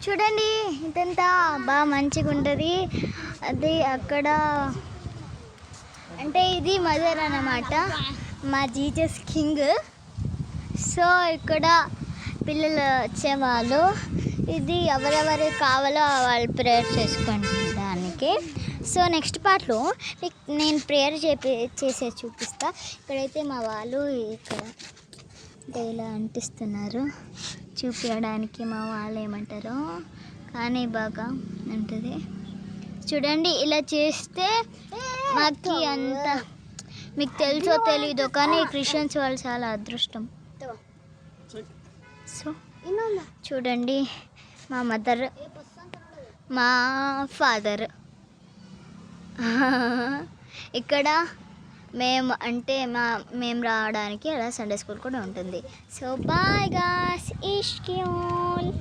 చూడండి ఇదంతా బాగా మంచిగా ఉంటుంది. అది అక్కడ అంటే ఇది మదర్ అన్నమాట, మా జీసస్ కింగ్. సో ఇక్కడ పిల్లలు వచ్చేవాళ్ళు, ఇది ఎవరెవరు కావాలో వాళ్ళు ప్రేయర్ చేసుకోవడానికి. సో నెక్స్ట్ పార్ట్లో నేను ప్రేయర్ చేసే చూపిస్తా. ఇక్కడైతే మా వాళ్ళు ఇక్కడ ఇలా అంటిస్తున్నారు చూపించడానికి. మా వాళ్ళు ఏమంటారో కానీ బాగా ఉంటుంది. చూడండి ఇలా చేస్తే మాకు అంత మీకు తెలుసో తెలీదో కానీ క్రిస్టియన్స్ వాళ్ళు చాలా అదృష్టం. సో చూడండి మా మదర్, మా ఫాదర్, ఇక్కడ మేము రావడానికి అలా సండే స్కూల్ కూడా ఉంటుంది. So bye guys, ఇష్క్యూల్.